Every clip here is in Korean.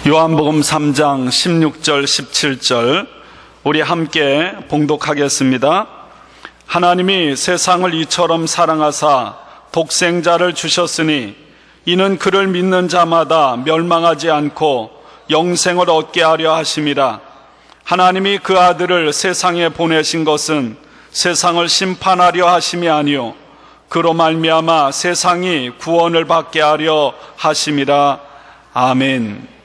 요한복음 3장 16절 17절 우리 함께 봉독하겠습니다. 하나님이 세상을 이처럼 사랑하사 독생자를 주셨으니 이는 그를 믿는 자마다 멸망하지 않고 영생을 얻게 하려 하심이라. 하나님이 그 아들을 세상에 보내신 것은 세상을 심판하려 하심이 아니요 그로 말미암아 세상이 구원을 받게 하려 하심이라. 아멘.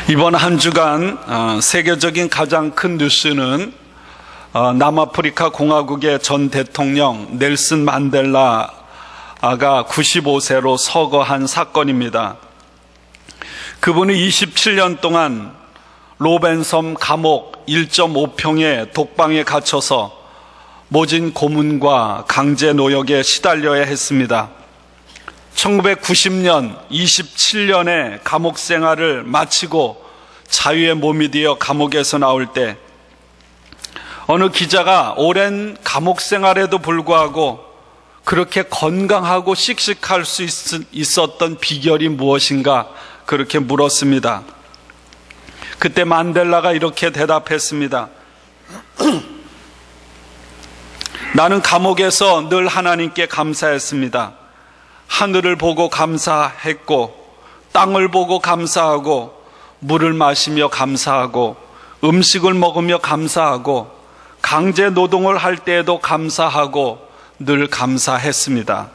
이번 한 주간 세계적인 가장 큰 뉴스는 남아프리카 공화국의 전 대통령 넬슨 만델라가 95세로 서거한 사건입니다. 그분이 27년 동안 로벤섬 감옥 1.5평의 독방에 갇혀서 모진 고문과 강제 노역에 시달려야 했습니다. 1990년 27년의 감옥 생활을 마치고 자유의 몸이 되어 감옥에서 나올 때 어느 기자가 오랜 감옥 생활에도 불구하고 그렇게 건강하고 씩씩할 수 있었던 비결이 무엇인가 그렇게 물었습니다. 그때 만델라가 이렇게 대답했습니다. 나는 감옥에서 늘 하나님께 감사했습니다. 하늘을 보고 감사했고 땅을 보고 감사하고 물을 마시며 감사하고 음식을 먹으며 감사하고 강제 노동을 할 때에도 감사하고 늘 감사했습니다.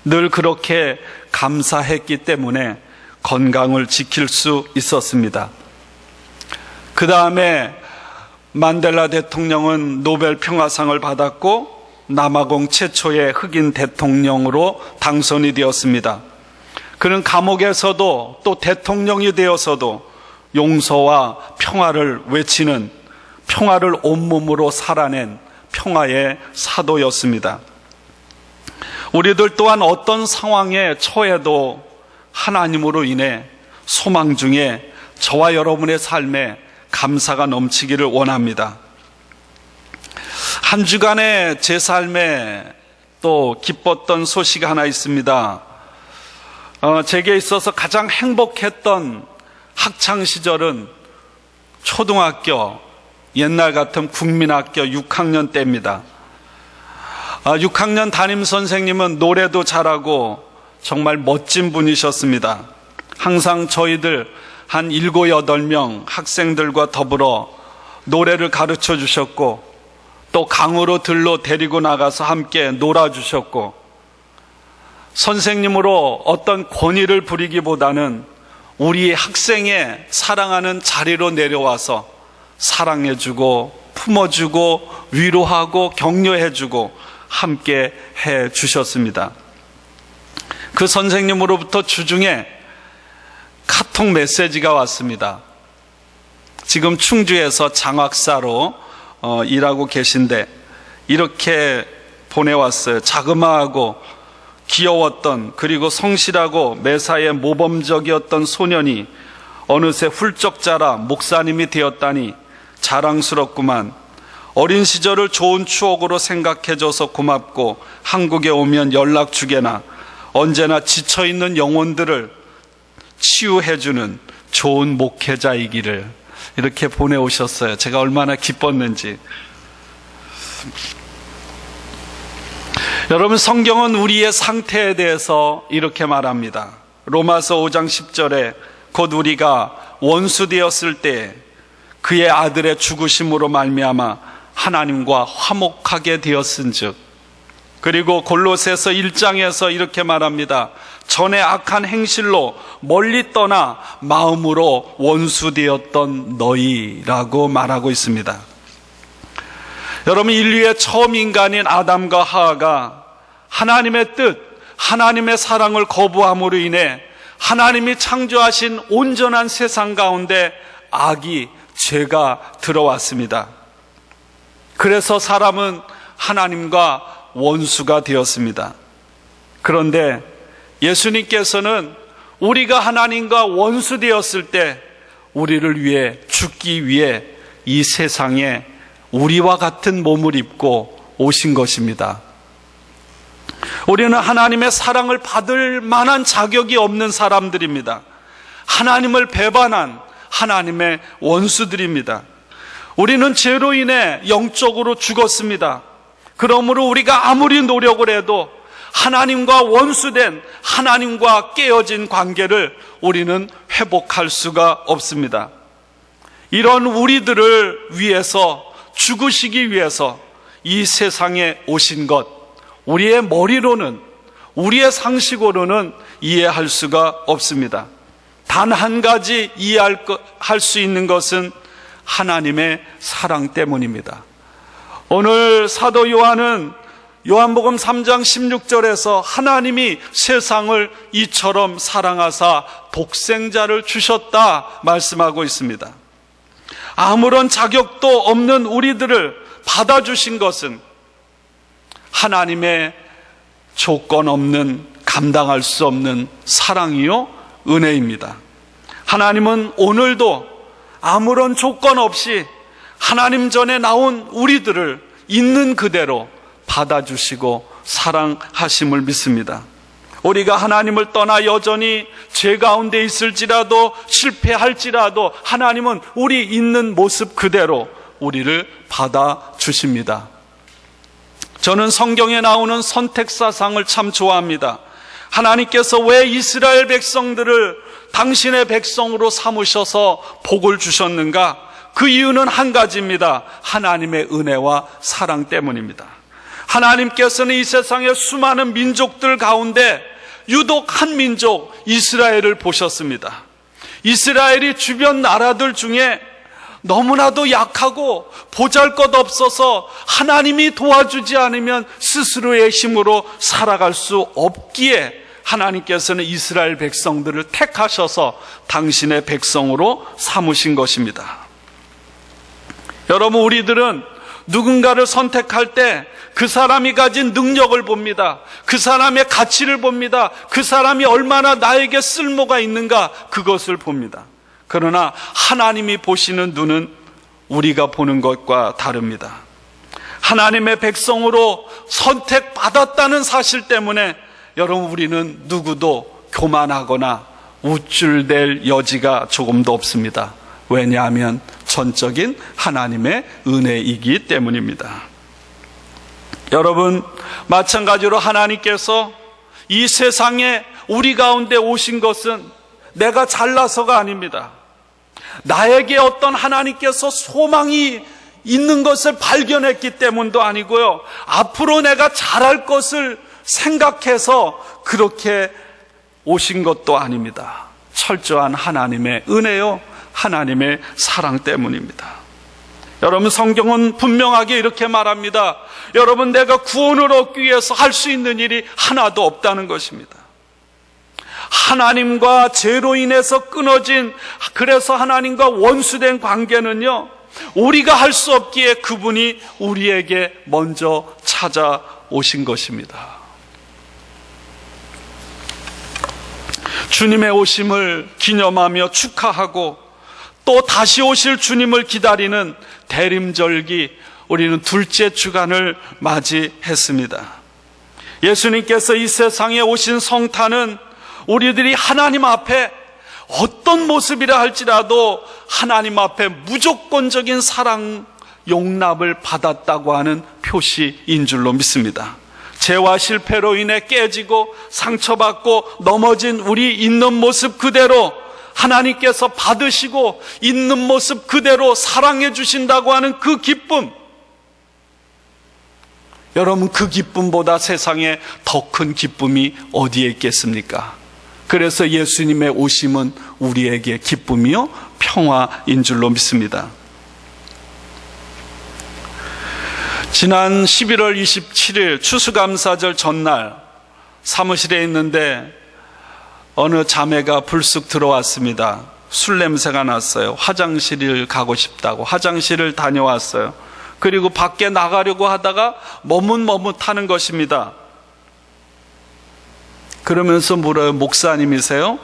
늘 그렇게 감사했기 때문에 건강을 지킬 수 있었습니다. 그 다음에 만델라 대통령은 노벨 평화상을 받았고 남아공 최초의 흑인 대통령으로 당선이 되었습니다. 그는 감옥에서도 또 대통령이 되어서도 용서와 평화를 외치는, 평화를 온몸으로 살아낸 평화의 사도였습니다. 우리들 또한 어떤 상황에 처해도 하나님으로 인해 소망 중에 저와 여러분의 삶에 감사가 넘치기를 원합니다. 한 주간의 제 삶에 또 기뻤던 소식 하나 있습니다. 제게 있어서 가장 행복했던 학창 시절은 초등학교, 옛날 같은 국민학교 6학년 때입니다. 6학년 담임 선생님은 노래도 잘하고 정말 멋진 분이셨습니다. 항상 저희들 한 7, 8명 학생들과 더불어 노래를 가르쳐 주셨고 또 강으로 들로 데리고 나가서 함께 놀아주셨고 선생님으로 어떤 권위를 부리기보다는 우리 학생의 사랑하는 자리로 내려와서 사랑해주고 품어주고 위로하고 격려해주고 함께 해주셨습니다. 그 선생님으로부터 주중에 카톡 메시지가 왔습니다. 지금 충주에서 장학사로 일하고 계신데 이렇게 보내왔어요. 자그마하고 귀여웠던 그리고 성실하고 매사에 모범적이었던 소년이 어느새 훌쩍 자라 목사님이 되었다니 자랑스럽구만. 어린 시절을 좋은 추억으로 생각해줘서 고맙고 한국에 오면 연락 주게나. 언제나 지쳐있는 영혼들을 치유해주는 좋은 목회자이기를. 이렇게 보내오셨어요. 제가 얼마나 기뻤는지. 여러분, 성경은 우리의 상태에 대해서 이렇게 말합니다. 로마서 5장 10절에 곧 우리가 원수 되었을 때 그의 아들의 죽으심으로 말미암아 하나님과 화목하게 되었은즉. 그리고 골로새서 1장에서 이렇게 말합니다. 전에 악한 행실로 멀리 떠나 마음으로 원수 되었던 너희라고 말하고 있습니다. 여러분, 인류의 처음 인간인 아담과 하와가 하나님의 뜻, 하나님의 사랑을 거부함으로 인해 하나님이 창조하신 온전한 세상 가운데 악이, 죄가 들어왔습니다. 그래서 사람은 하나님과 원수가 되었습니다. 그런데 예수님께서는 우리가 하나님과 원수 되었을 때 우리를 위해 죽기 위해 이 세상에 우리와 같은 몸을 입고 오신 것입니다. 우리는 하나님의 사랑을 받을 만한 자격이 없는 사람들입니다. 하나님을 배반한 하나님의 원수들입니다. 우리는 죄로 인해 영적으로 죽었습니다. 그러므로 우리가 아무리 노력을 해도 하나님과 원수된, 하나님과 깨어진 관계를 우리는 회복할 수가 없습니다. 이런 우리들을 위해서, 죽으시기 위해서 이 세상에 오신 것, 우리의 머리로는, 우리의 상식으로는 이해할 수가 없습니다. 단 한 가지 이해할 수 있는 것은 하나님의 사랑 때문입니다. 오늘 사도 요한은 요한복음 3장 16절에서 하나님이 세상을 이처럼 사랑하사 독생자를 주셨다 말씀하고 있습니다. 아무런 자격도 없는 우리들을 받아주신 것은 하나님의 조건 없는, 감당할 수 없는 사랑이요 은혜입니다. 하나님은 오늘도 아무런 조건 없이 하나님 전에 나온 우리들을 있는 그대로 받아주시고 사랑하심을 믿습니다. 우리가 하나님을 떠나 여전히 죄 가운데 있을지라도, 실패할지라도 하나님은 우리 있는 모습 그대로 우리를 받아주십니다. 저는 성경에 나오는 선택사상을 참 좋아합니다. 하나님께서 왜 이스라엘 백성들을 당신의 백성으로 삼으셔서 복을 주셨는가? 그 이유는 한 가지입니다. 하나님의 은혜와 사랑 때문입니다. 하나님께서는 이 세상의 수많은 민족들 가운데 유독 한 민족, 이스라엘을 보셨습니다. 이스라엘이 주변 나라들 중에 너무나도 약하고 보잘것없어서 하나님이 도와주지 않으면 스스로의 힘으로 살아갈 수 없기에 하나님께서는 이스라엘 백성들을 택하셔서 당신의 백성으로 삼으신 것입니다. 여러분, 우리들은 누군가를 선택할 때 그 사람이 가진 능력을 봅니다. 그 사람의 가치를 봅니다. 그 사람이 얼마나 나에게 쓸모가 있는가, 그것을 봅니다. 그러나 하나님이 보시는 눈은 우리가 보는 것과 다릅니다. 하나님의 백성으로 선택받았다는 사실 때문에 여러분, 우리는 누구도 교만하거나 우쭐댈 여지가 조금도 없습니다. 왜냐하면 전적인 하나님의 은혜이기 때문입니다. 여러분, 마찬가지로 하나님께서 이 세상에 우리 가운데 오신 것은 내가 잘나서가 아닙니다. 나에게 어떤 하나님께서 소망이 있는 것을 발견했기 때문도 아니고요, 앞으로 내가 잘할 것을 생각해서 그렇게 오신 것도 아닙니다. 철저한 하나님의 은혜요, 하나님의 사랑 때문입니다. 여러분, 성경은 분명하게 이렇게 말합니다. 여러분, 내가 구원을 얻기 위해서 할 수 있는 일이 하나도 없다는 것입니다. 하나님과 죄로 인해서 끊어진, 그래서 하나님과 원수된 관계는요, 우리가 할 수 없기에 그분이 우리에게 먼저 찾아오신 것입니다. 주님의 오심을 기념하며 축하하고 또 다시 오실 주님을 기다리는 대림절기, 우리는 둘째 주간을 맞이했습니다. 예수님께서 이 세상에 오신 성탄은 우리들이 하나님 앞에 어떤 모습이라 할지라도 하나님 앞에 무조건적인 사랑, 용납을 받았다고 하는 표시인 줄로 믿습니다. 죄와 실패로 인해 깨지고 상처받고 넘어진 우리 있는 모습 그대로 하나님께서 받으시고 있는 모습 그대로 사랑해 주신다고 하는 그 기쁨, 여러분, 그 기쁨보다 세상에 더 큰 기쁨이 어디에 있겠습니까? 그래서 예수님의 오심은 우리에게 기쁨이요 평화인 줄로 믿습니다. 지난 11월 27일 추수감사절 전날 사무실에 있는데 어느 자매가 불쑥 들어왔습니다. 술 냄새가 났어요. 화장실을 가고 싶다고 화장실을 다녀왔어요. 그리고 밖에 나가려고 하다가 머뭇머뭇하는 것입니다. 그러면서 물어요. 목사님이세요?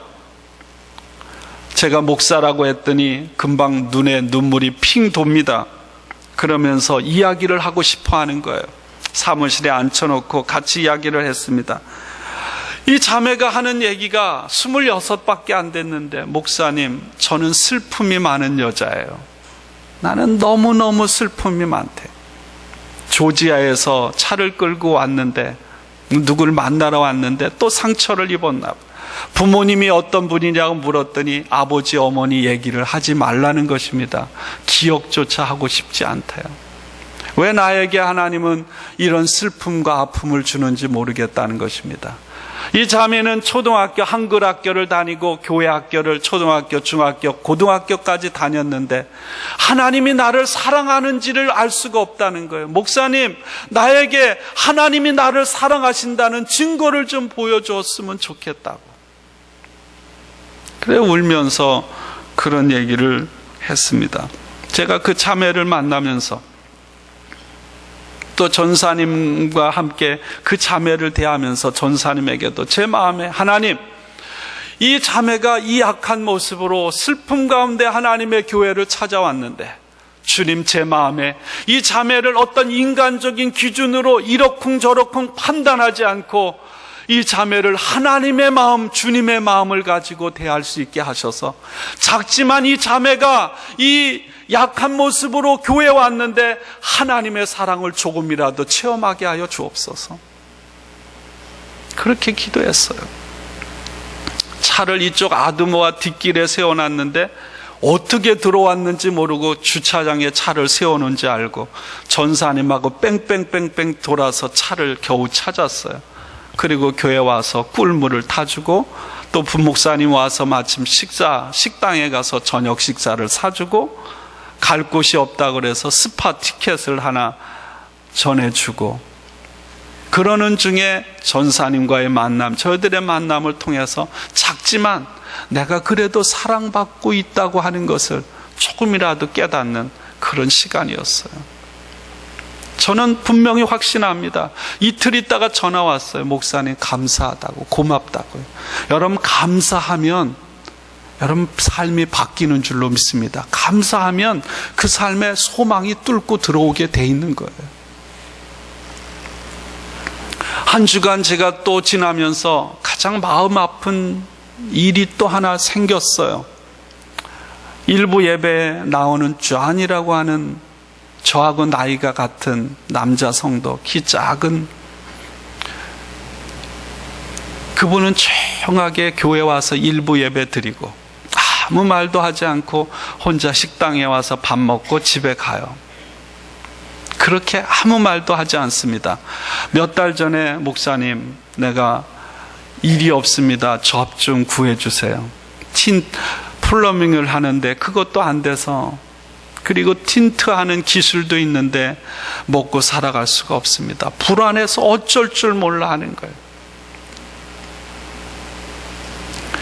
제가 목사라고 했더니 금방 눈에 눈물이 핑 돕니다. 그러면서 이야기를 하고 싶어 하는 거예요. 사무실에 앉혀놓고 같이 이야기를 했습니다. 이 자매가 하는 얘기가 26밖에 안 됐는데, 목사님, 저는 슬픔이 많은 여자예요. 나는 너무너무 슬픔이 많대. 조지아에서 차를 끌고 왔는데, 누구를 만나러 왔는데 또 상처를 입었나 봐. 부모님이 어떤 분이냐고 물었더니 아버지, 어머니 얘기를 하지 말라는 것입니다. 기억조차 하고 싶지 않대요. 왜 나에게 하나님은 이런 슬픔과 아픔을 주는지 모르겠다는 것입니다. 이 자매는 초등학교 한글 학교를 다니고 교회 학교를 초등학교, 중학교, 고등학교까지 다녔는데 하나님이 나를 사랑하는지를 알 수가 없다는 거예요. 목사님, 나에게 하나님이 나를 사랑하신다는 증거를 좀 보여주었으면 좋겠다고. 그래 울면서 그런 얘기를 했습니다. 제가 그 자매를 만나면서 또 전사님과 함께 그 자매를 대하면서 전사님에게도 제 마음에, 하나님, 이 자매가 이 약한 모습으로 슬픔 가운데 하나님의 교회를 찾아왔는데 주님, 제 마음에 이 자매를 어떤 인간적인 기준으로 이러쿵저러쿵 판단하지 않고 이 자매를 하나님의 마음, 주님의 마음을 가지고 대할 수 있게 하셔서 작지만 이 자매가 이 약한 모습으로 교회에 왔는데 하나님의 사랑을 조금이라도 체험하게 하여 주옵소서. 그렇게 기도했어요. 차를 이쪽 아드모아 뒷길에 세워놨는데 어떻게 들어왔는지 모르고 주차장에 차를 세워놓은지 알고 전사님하고 뺑뺑뺑뺑 돌아서 차를 겨우 찾았어요. 그리고 교회 와서 꿀물을 타주고 또 부목사님 와서 마침 식당에 가서 저녁 식사를 사주고 갈 곳이 없다 그래서 스파 티켓을 하나 전해주고, 그러는 중에 전사님과의 만남, 저희들의 만남을 통해서 작지만 내가 그래도 사랑받고 있다고 하는 것을 조금이라도 깨닫는 그런 시간이었어요. 저는 분명히 확신합니다. 이틀 있다가 전화 왔어요. 목사님 감사하다고, 고맙다고요. 여러분, 감사하면 여러분 삶이 바뀌는 줄로 믿습니다. 감사하면 그 삶에 소망이 뚫고 들어오게 돼 있는 거예요. 한 주간 제가 또 지나면서 가장 마음 아픈 일이 또 하나 생겼어요. 일부 예배에 나오는 쟈니라고 하는 저하고 나이가 같은 남자 성도, 키 작은, 그분은 조용하게 교회 와서 일부 예배 드리고 아무 말도 하지 않고 혼자 식당에 와서 밥 먹고 집에 가요. 그렇게 아무 말도 하지 않습니다. 몇 달 전에, 목사님, 내가 일이 없습니다. 접 좀 구해주세요. 플러밍을 하는데 그것도 안 돼서, 그리고 틴트하는 기술도 있는데 먹고 살아갈 수가 없습니다. 불안해서 어쩔 줄 몰라 하는 거예요.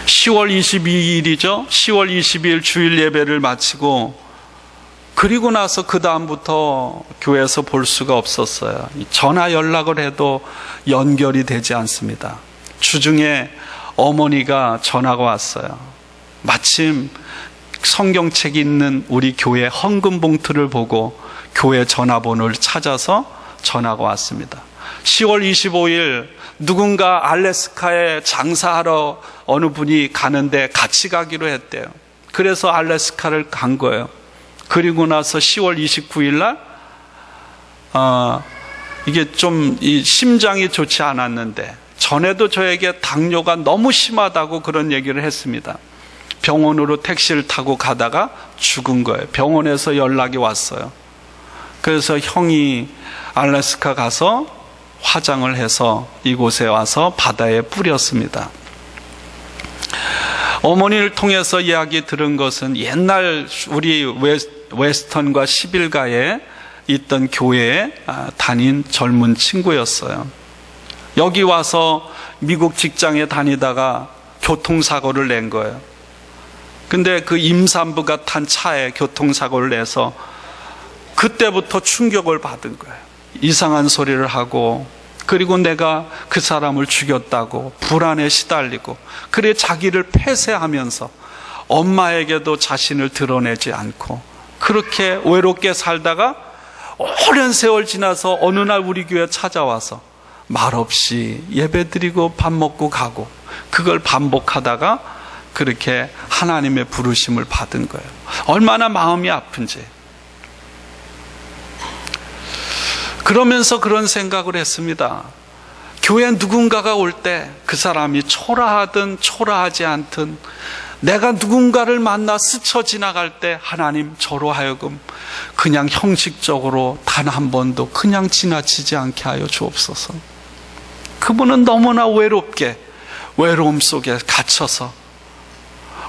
10월 22일이죠. 10월 22일 주일 예배를 마치고 그리고 나서 그 다음부터 교회에서 볼 수가 없었어요. 전화 연락을 해도 연결이 되지 않습니다. 주중에 어머니가 전화가 왔어요. 마침 성경책이 있는 우리 교회 헌금 봉투를 보고 교회 전화번호를 찾아서 전화가 왔습니다. 10월 25일 누군가 알래스카에 장사하러 어느 분이 가는데 같이 가기로 했대요. 그래서 알래스카를 간 거예요. 그리고 나서 10월 29일 날 이게 좀 이 심장이 좋지 않았는데, 전에도 저에게 당뇨가 너무 심하다고 그런 얘기를 했습니다. 병원으로 택시를 타고 가다가 죽은 거예요. 병원에서 연락이 왔어요. 그래서 형이 알래스카 가서 화장을 해서 이곳에 와서 바다에 뿌렸습니다. 어머니를 통해서 이야기 들은 것은 옛날 우리 웨스턴과 11가에 있던 교회에 다닌 젊은 친구였어요. 여기 와서 미국 직장에 다니다가 교통사고를 낸 거예요. 근데 그 임산부가 탄 차에 교통사고를 내서 그때부터 충격을 받은 거예요. 이상한 소리를 하고, 그리고 내가 그 사람을 죽였다고 불안에 시달리고, 그래 자기를 폐쇄하면서 엄마에게도 자신을 드러내지 않고 그렇게 외롭게 살다가 오랜 세월 지나서 어느 날 우리 교회 찾아와서 말없이 예배드리고 밥 먹고 가고, 그걸 반복하다가 그렇게 하나님의 부르심을 받은 거예요. 얼마나 마음이 아픈지. 그러면서 그런 생각을 했습니다. 교회 누군가가 올 때 그 사람이 초라하든 초라하지 않든 내가 누군가를 만나 스쳐 지나갈 때 하나님, 저로 하여금 그냥 형식적으로 단 한 번도 그냥 지나치지 않게 하여 주옵소서. 그분은 너무나 외롭게 외로움 속에 갇혀서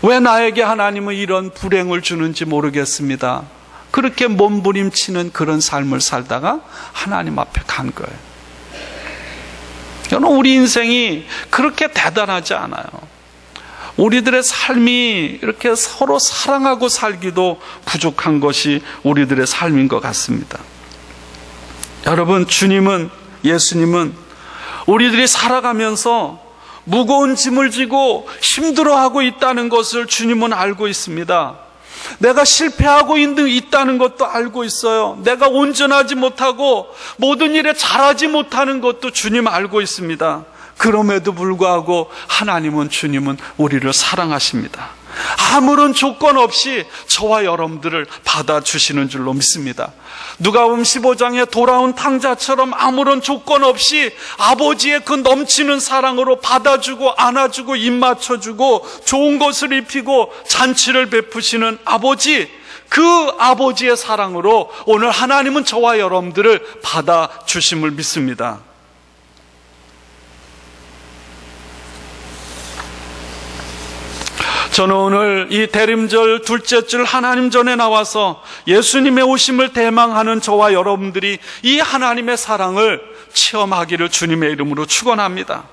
왜 나에게 하나님은 이런 불행을 주는지 모르겠습니다. 그렇게 몸부림치는 그런 삶을 살다가 하나님 앞에 간 거예요. 여러분, 우리 인생이 그렇게 대단하지 않아요. 우리들의 삶이 이렇게 서로 사랑하고 살기도 부족한 것이 우리들의 삶인 것 같습니다. 여러분, 예수님은 우리들이 살아가면서 무거운 짐을 지고 힘들어하고 있다는 것을 주님은 알고 있습니다. 내가 실패하고 있다는 것도 알고 있어요. 내가 온전하지 못하고 모든 일에 잘하지 못하는 것도 주님 알고 있습니다. 그럼에도 불구하고 주님은 우리를 사랑하십니다. 아무런 조건 없이 저와 여러분들을 받아주시는 줄로 믿습니다. 누가복음 15장에 돌아온 탕자처럼 아무런 조건 없이 아버지의 그 넘치는 사랑으로 받아주고 안아주고 입 맞춰주고 좋은 것을 입히고 잔치를 베푸시는 아버지, 그 아버지의 사랑으로 오늘 하나님은 저와 여러분들을 받아주심을 믿습니다. 저는 오늘 이 대림절 둘째 줄 하나님 전에 나와서 예수님의 오심을 대망하는 저와 여러분들이 이 하나님의 사랑을 체험하기를 주님의 이름으로 축원합니다.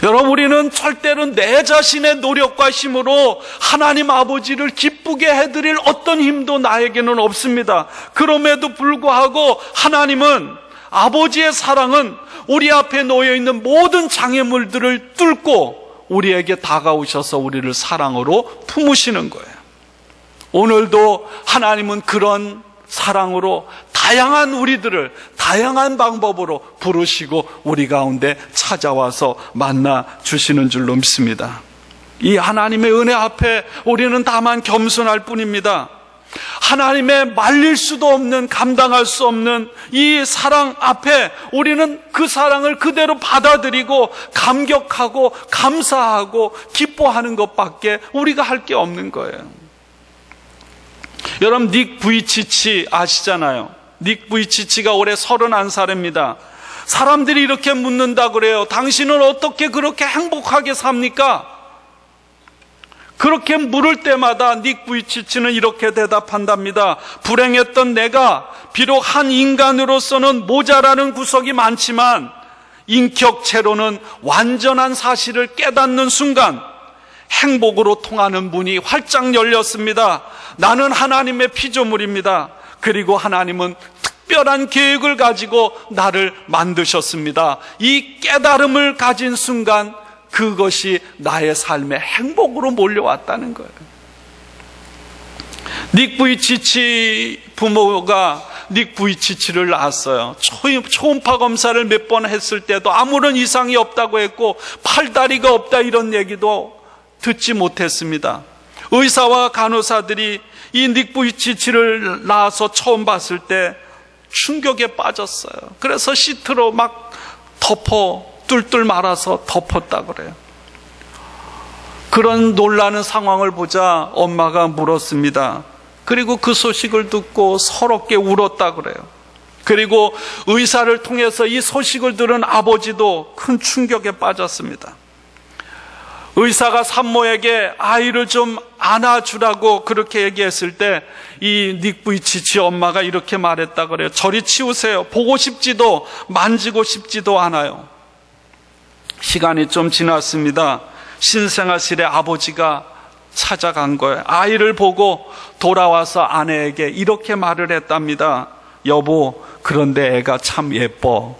여러분, 우리는 절대로 내 자신의 노력과 힘으로 하나님 아버지를 기쁘게 해드릴 어떤 힘도 나에게는 없습니다. 그럼에도 불구하고 하나님은, 아버지의 사랑은 우리 앞에 놓여있는 모든 장애물들을 뚫고 우리에게 다가오셔서 우리를 사랑으로 품으시는 거예요. 오늘도 하나님은 그런 사랑으로 다양한 우리들을 다양한 방법으로 부르시고 우리 가운데 찾아와서 만나 주시는 줄로 믿습니다. 이 하나님의 은혜 앞에 우리는 다만 겸손할 뿐입니다. 하나님의 말릴 수도 없는, 감당할 수 없는 이 사랑 앞에 우리는 그 사랑을 그대로 받아들이고 감격하고 감사하고 기뻐하는 것밖에 우리가 할 게 없는 거예요. 여러분, 닉 부이치치 아시잖아요. 닉 부이치치가 올해 31살입니다. 사람들이 이렇게 묻는다 그래요. 당신은 어떻게 그렇게 행복하게 삽니까? 그렇게 물을 때마다 닉 부이치치는 이렇게 대답한답니다. 불행했던 내가 비록 한 인간으로서는 모자라는 구석이 많지만 인격체로는 완전한 사실을 깨닫는 순간 행복으로 통하는 문이 활짝 열렸습니다. 나는 하나님의 피조물입니다. 그리고 하나님은 특별한 계획을 가지고 나를 만드셨습니다. 이 깨달음을 가진 순간 그것이 나의 삶의 행복으로 몰려왔다는 거예요. 닉 부이치치 부모가 닉 부이치치를 낳았어요. 초음파 검사를 몇 번 했을 때도 아무런 이상이 없다고 했고 팔다리가 없다 이런 얘기도 듣지 못했습니다. 의사와 간호사들이 이 닉 부이치치를 낳아서 처음 봤을 때 충격에 빠졌어요. 그래서 시트로 막 뚫뚫 말아서 덮었다 그래요. 그런 놀라는 상황을 보자 엄마가 물었습니다. 그리고 그 소식을 듣고 서럽게 울었다 그래요. 그리고 의사를 통해서 이 소식을 들은 아버지도 큰 충격에 빠졌습니다. 의사가 산모에게 아이를 좀 안아주라고 그렇게 얘기했을 때 이 닉 부이치치 엄마가 이렇게 말했다 그래요. 저리 치우세요. 보고 싶지도 만지고 싶지도 않아요. 시간이 좀 지났습니다. 신생아실에 아버지가 찾아간 거예요. 아이를 보고 돌아와서 아내에게 이렇게 말을 했답니다. 여보, 그런데 애가 참 예뻐.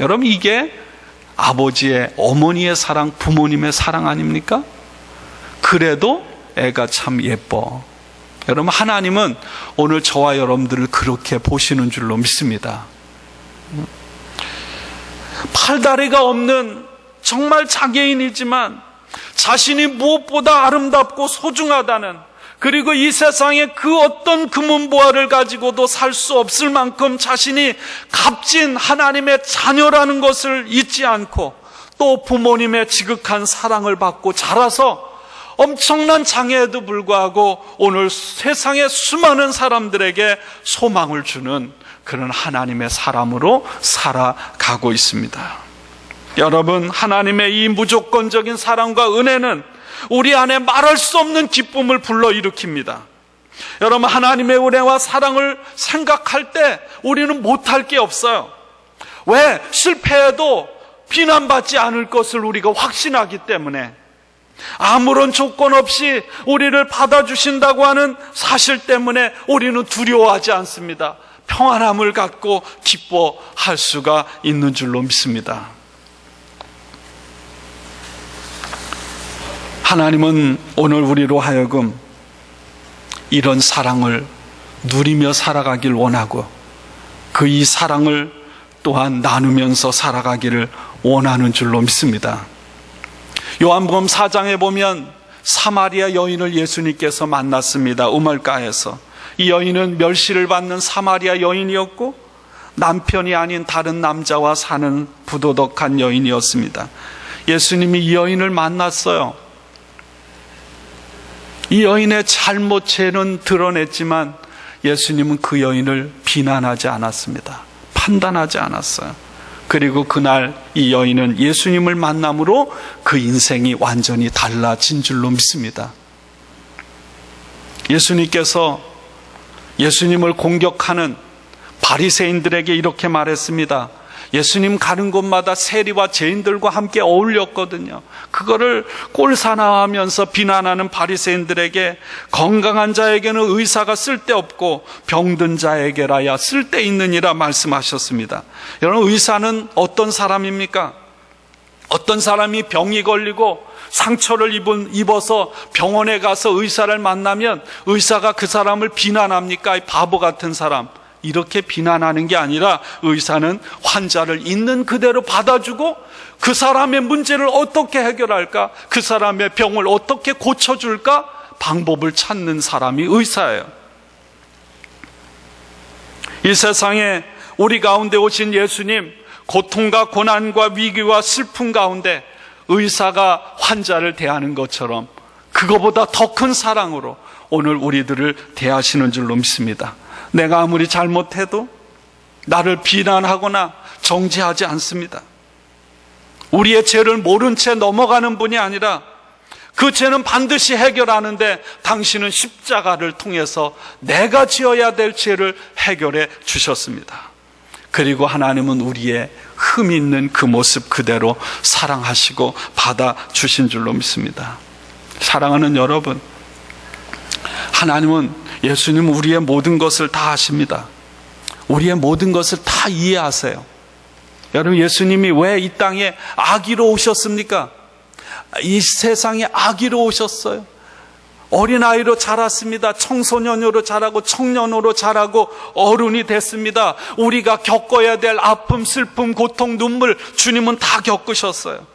여러분, 이게 아버지의, 어머니의 사랑, 부모님의 사랑 아닙니까? 그래도 애가 참 예뻐. 여러분, 하나님은 오늘 저와 여러분들을 그렇게 보시는 줄로 믿습니다. 팔다리가 없는 정말 장애인이지만 자신이 무엇보다 아름답고 소중하다는, 그리고 이 세상에 그 어떤 금은보화를 가지고도 살 수 없을 만큼 자신이 값진 하나님의 자녀라는 것을 잊지 않고, 또 부모님의 지극한 사랑을 받고 자라서 엄청난 장애에도 불구하고 오늘 세상의 수많은 사람들에게 소망을 주는 그런 하나님의 사람으로 살아가고 있습니다. 여러분, 하나님의 이 무조건적인 사랑과 은혜는 우리 안에 말할 수 없는 기쁨을 불러일으킵니다. 여러분, 하나님의 은혜와 사랑을 생각할 때 우리는 못할 게 없어요. 왜? 실패해도 비난받지 않을 것을 우리가 확신하기 때문에, 아무런 조건 없이 우리를 받아주신다고 하는 사실 때문에 우리는 두려워하지 않습니다. 평안함을 갖고 기뻐할 수가 있는 줄로 믿습니다. 하나님은 오늘 우리로 하여금 이런 사랑을 누리며 살아가길 원하고, 그 이 사랑을 또한 나누면서 살아가기를 원하는 줄로 믿습니다. 요한복음 4장에 보면 사마리아 여인을 예수님께서 만났습니다. 우물가에서. 이 여인은 멸시를 받는 사마리아 여인이었고, 남편이 아닌 다른 남자와 사는 부도덕한 여인이었습니다. 예수님이 이 여인을 만났어요. 이 여인의 잘못, 죄는 드러냈지만 예수님은 그 여인을 비난하지 않았습니다. 판단하지 않았어요. 그리고 그날 이 여인은 예수님을 만남으로 그 인생이 완전히 달라진 줄로 믿습니다. 예수님께서 예수님을 공격하는 바리새인들에게 이렇게 말했습니다. 예수님 가는 곳마다 세리와 죄인들과 함께 어울렸거든요. 그거를 꼴사나하면서 비난하는 바리새인들에게 건강한 자에게는 의사가 쓸데없고 병든 자에게라야 쓸데있느니라 말씀하셨습니다. 여러분, 의사는 어떤 사람입니까? 어떤 사람이 병이 걸리고 상처를 입어서 병원에 가서 의사를 만나면 의사가 그 사람을 비난합니까? 이 바보 같은 사람. 이렇게 비난하는 게 아니라 의사는 환자를 있는 그대로 받아주고 그 사람의 문제를 어떻게 해결할까? 그 사람의 병을 어떻게 고쳐줄까? 방법을 찾는 사람이 의사예요. 이 세상에 우리 가운데 오신 예수님, 고통과 고난과 위기와 슬픔 가운데 의사가 환자를 대하는 것처럼 그거보다 더 큰 사랑으로 오늘 우리들을 대하시는 줄로 믿습니다. 내가 아무리 잘못해도 나를 비난하거나 정죄하지 않습니다. 우리의 죄를 모른 채 넘어가는 분이 아니라 그 죄는 반드시 해결하는데 당신은 십자가를 통해서 내가 지어야 될 죄를 해결해 주셨습니다. 그리고 하나님은 우리의 흠 있는 그 모습 그대로 사랑하시고 받아주신 줄로 믿습니다. 사랑하는 여러분, 하나님은, 예수님은 우리의 모든 것을 다 아십니다. 우리의 모든 것을 다 이해하세요. 여러분, 예수님이 왜 이 땅에 아기로 오셨습니까? 이 세상에 아기로 오셨어요. 어린아이로 자랐습니다. 청소년으로 자라고 청년으로 자라고 어른이 됐습니다. 우리가 겪어야 될 아픔, 슬픔, 고통, 눈물 주님은 다 겪으셨어요.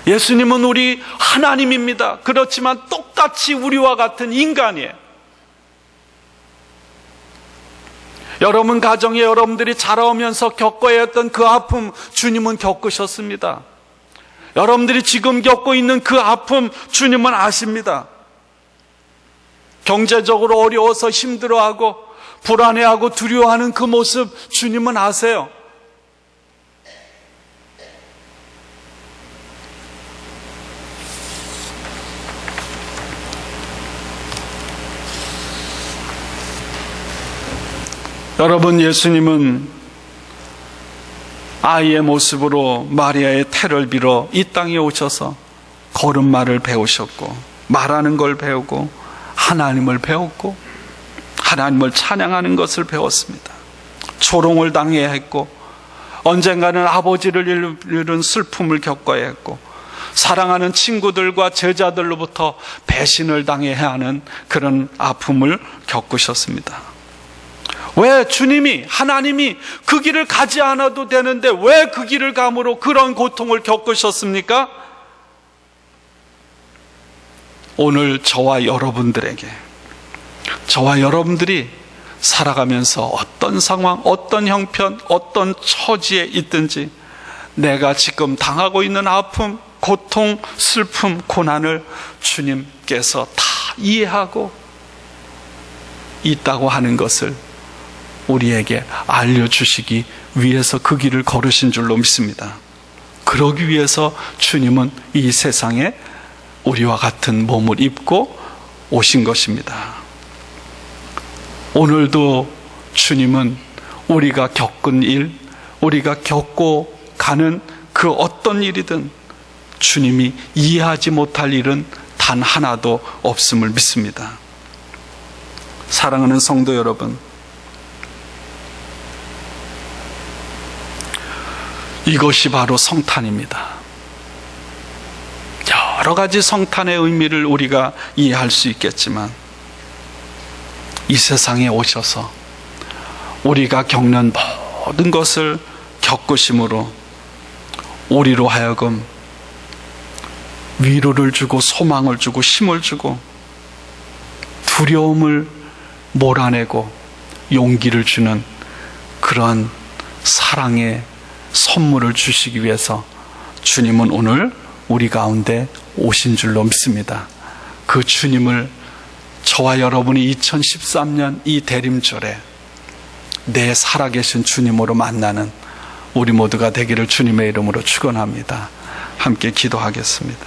예수님은 우리 하나님입니다. 그렇지만 똑같이 우리와 같은 인간이에요. 여러분 가정에 여러분들이 자라오면서 겪어야 했던 그 아픔 주님은 겪으셨습니다. 여러분들이 지금 겪고 있는 그 아픔 주님은 아십니다. 경제적으로 어려워서 힘들어하고 불안해하고 두려워하는 그 모습 주님은 아세요. 여러분, 예수님은 아이의 모습으로 마리아의 태를 빌어 이 땅에 오셔서 걸음마를 배우셨고, 말하는 걸 배우고, 하나님을 배웠고, 하나님을 찬양하는 것을 배웠습니다. 조롱을 당해야 했고, 언젠가는 아버지를 잃은 슬픔을 겪어야 했고, 사랑하는 친구들과 제자들로부터 배신을 당해야 하는 그런 아픔을 겪으셨습니다. 왜 주님이, 하나님이 그 길을 가지 않아도 되는데 왜 그 길을 감으로 그런 고통을 겪으셨습니까? 오늘 저와 여러분들에게, 저와 여러분들이 살아가면서 어떤 상황, 어떤 형편, 어떤 처지에 있든지 내가 지금 당하고 있는 아픔, 고통, 슬픔, 고난을 주님께서 다 이해하고 있다고 하는 것을 우리에게 알려주시기 위해서 그 길을 걸으신 줄로 믿습니다. 그러기 위해서 주님은 이 세상에 우리와 같은 몸을 입고 오신 것입니다. 오늘도 주님은 우리가 겪은 일, 우리가 겪고 가는 그 어떤 일이든 주님이 이해하지 못할 일은 단 하나도 없음을 믿습니다. 사랑하는 성도 여러분, 이것이 바로 성탄입니다. 여러 가지 성탄의 의미를 우리가 이해할 수 있겠지만 이 세상에 오셔서 우리가 겪는 모든 것을 겪으심으로 우리로 하여금 위로를 주고 소망을 주고 힘을 주고 두려움을 몰아내고 용기를 주는 그러한 사랑의 선물을 주시기 위해서 주님은 오늘 우리 가운데 오신 줄로 믿습니다. 그 주님을 저와 여러분이 2013년 이 대림절에 내 살아계신 주님으로 만나는 우리 모두가 되기를 주님의 이름으로 축원합니다. 함께 기도하겠습니다.